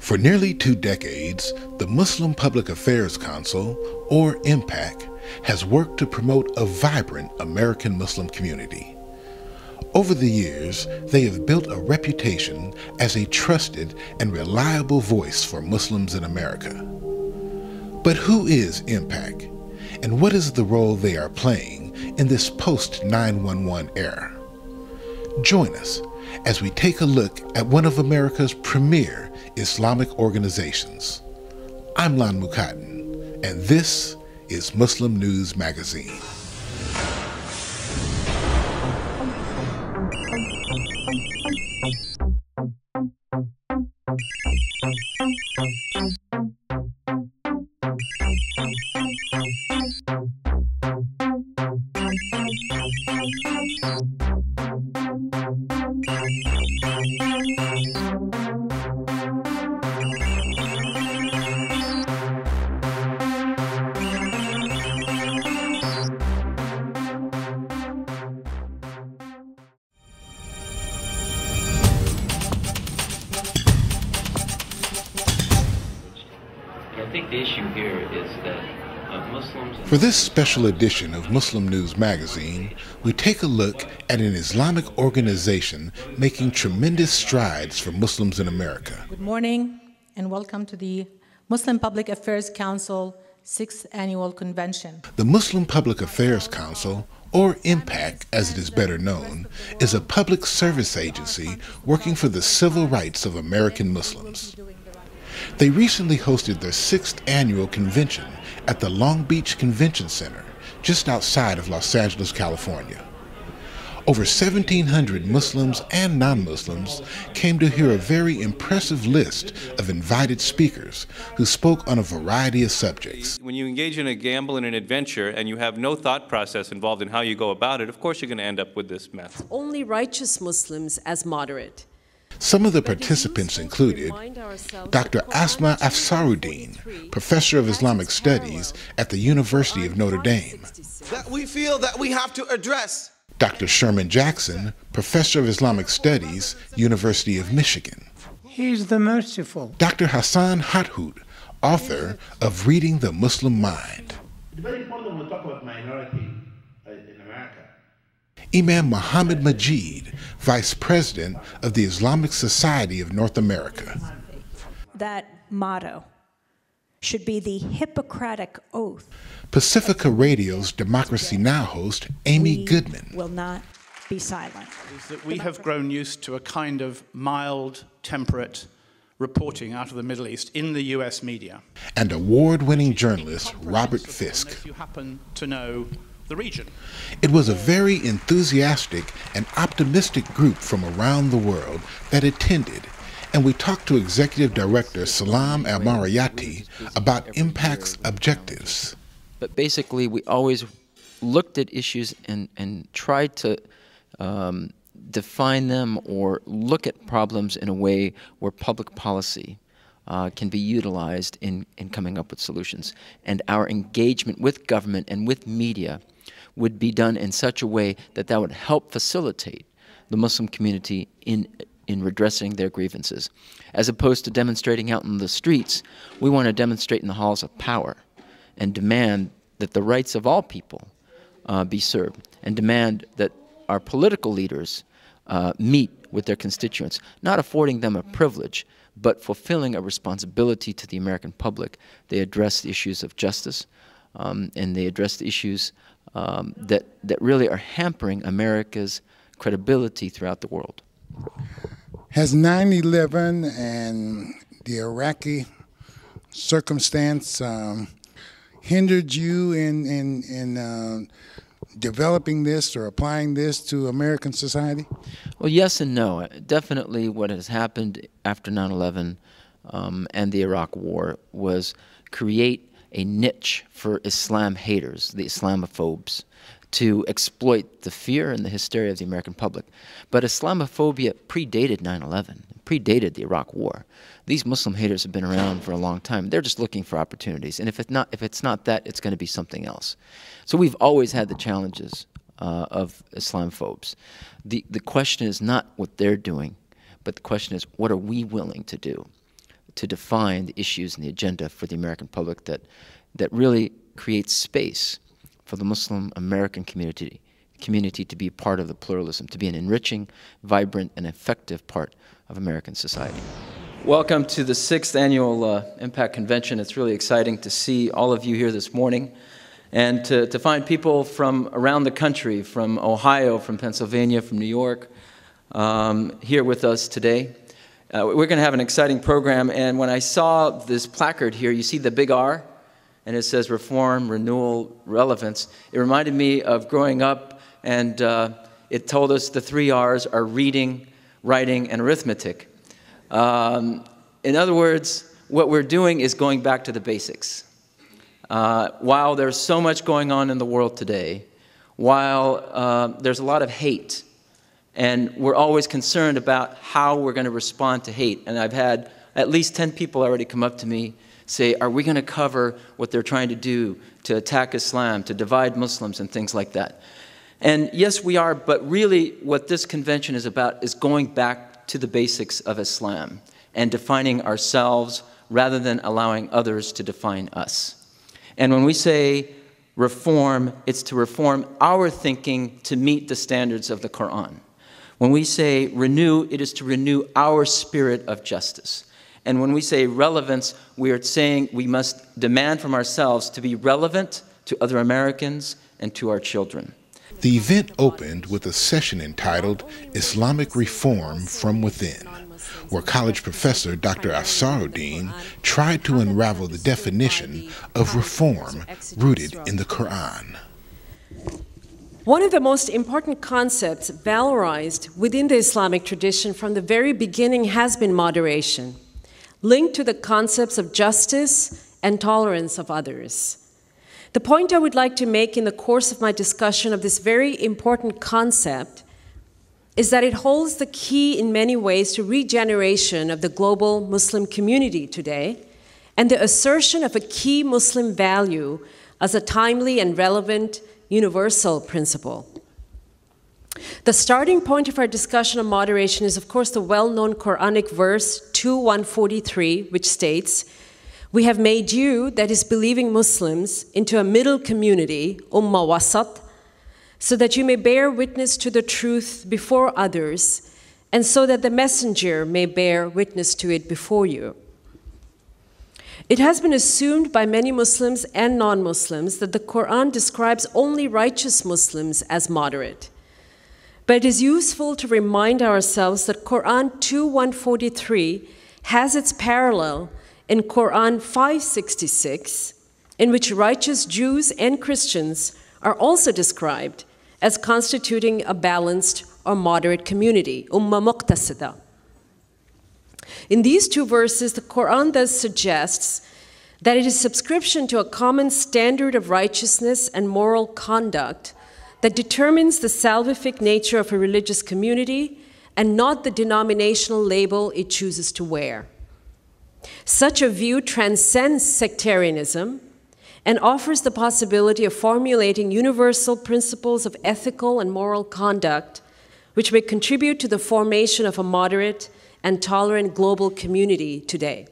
For nearly 2 decades, the Muslim Public Affairs Council, or MPAC, has worked to promote a vibrant American Muslim community. Over the years, they have built a reputation as a trusted and reliable voice for Muslims in America. But who is MPAC, and what is the role they are playing in this post-9/11 era? Join us as we take a look at one of America's premier Islamic organizations. I'm Lon Mukaddin, and this is Muslim News Magazine. For this special edition of Muslim News Magazine, we take a look at an Islamic organization making tremendous strides for Muslims in America. Good morning and welcome to the Muslim Public Affairs Council 6th Annual Convention. The Muslim Public Affairs Council, or MPAC as it is better known, is a public service agency working for the civil rights of American Muslims. They recently hosted their 6th annual convention at the Long Beach Convention Center, just outside of Los Angeles, California. Over 1,700 Muslims and non-Muslims came to hear a very impressive list of invited speakers who spoke on a variety of subjects. When you engage in a gamble and an adventure and you have no thought process involved in how you go about it, of course you're going to end up with this mess. Only righteous Muslims as moderate. Some of the participants included Dr. Asma Afsaraddin, professor of Islamic Studies at the University of Notre Dame. That we feel that we have to address. Dr. Sherman Jackson, professor of Islamic Studies, University of Michigan. He's the merciful. Dr. Hassan Hathout, author of Reading the Muslim Mind. It's very important when we talk about minority in America. Imam Muhammad Majid, Vice President of the Islamic Society of North America. That motto should be the Hippocratic Oath. Pacifica Radio's Democracy Now! Host Amy Goodman. Will not be silent. Is that we have grown used to a kind of mild, temperate reporting out of the Middle East in the US media. And award-winning journalist Robert Fisk. If you happen to know the region. It was a very enthusiastic and optimistic group from around the world that attended, and we talked to Executive Director Salaam Al-Marayati about MPAC's objectives. But basically, we always looked at issues and tried to define them or look at problems in a way where public policy can be utilized in coming up with solutions. And our engagement with government and with media would be done in such a way that that would help facilitate the Muslim community in redressing their grievances. As opposed to demonstrating out in the streets, we want to demonstrate in the halls of power and demand that the rights of all people be served, and demand that our political leaders meet with their constituents, not affording them a privilege, but fulfilling a responsibility to the American public. They address the issues of justice, and they address the issues that really are hampering America's credibility throughout the world. Has 9/11 and the Iraqi circumstance hindered you in developing this or applying this to American society? Well, yes and no. Definitely what has happened after 9/11 and the Iraq War was create a niche for Islam haters, the Islamophobes, to exploit the fear and the hysteria of the American public. But Islamophobia predated 9/11, predated the Iraq War. These Muslim haters have been around for a long time. They're just looking for opportunities. And if it's not that, it's going to be something else. So we've always had the challenges of Islamophobes. The question is not what they're doing, but the question is, what are we willing to do to define the issues and the agenda for the American public that really creates space for the Muslim American community to be part of the pluralism, to be an enriching, vibrant, and effective part of American society. Welcome to the 6th Annual Impact Convention. It's really exciting to see all of you here this morning and to find people from around the country, from Ohio, from Pennsylvania, from New York, here with us today. We're going to have an exciting program, and when I saw this placard here, you see the big R, and it says Reform, Renewal, Relevance. It reminded me of growing up, and it told us the 3 R's are reading, writing, and arithmetic. In other words, what we're doing is going back to the basics. While there's so much going on in the world today, while there's a lot of hate, and we're always concerned about how we're going to respond to hate. And I've had at least 10 people already come up to me, say, are we going to cover what they're trying to do to attack Islam, to divide Muslims, and things like that? And yes, we are, but really what this convention is about is going back to the basics of Islam and defining ourselves rather than allowing others to define us. And when we say reform, it's to reform our thinking to meet the standards of the Quran. When we say renew, it is to renew our spirit of justice. And when we say relevance, we are saying we must demand from ourselves to be relevant to other Americans and to our children. The event opened with a session entitled Islamic Reform from Within, where college professor Dr. Afsaraddin tried to unravel the definition of reform rooted in the Quran. One of the most important concepts valorized within the Islamic tradition from the very beginning has been moderation, linked to the concepts of justice and tolerance of others. The point I would like to make in the course of my discussion of this very important concept is that it holds the key in many ways to regeneration of the global Muslim community today and the assertion of a key Muslim value as a timely and relevant universal principle. The starting point of our discussion on moderation is, of course, the well-known Quranic verse 2:143, which states, "We have made you, that is believing Muslims, into a middle community, ummah wasat, so that you may bear witness to the truth before others, and so that the messenger may bear witness to it before you." It has been assumed by many Muslims and non-Muslims that the Quran describes only righteous Muslims as moderate. But it is useful to remind ourselves that Quran 2:143 has its parallel in Quran 5:66, in which righteous Jews and Christians are also described as constituting a balanced or moderate community, ummah muqtasida. In these two verses, the Quran thus suggests that it is subscription to a common standard of righteousness and moral conduct that determines the salvific nature of a religious community and not the denominational label it chooses to wear. Such a view transcends sectarianism and offers the possibility of formulating universal principles of ethical and moral conduct which may contribute to the formation of a moderate and tolerant global community today.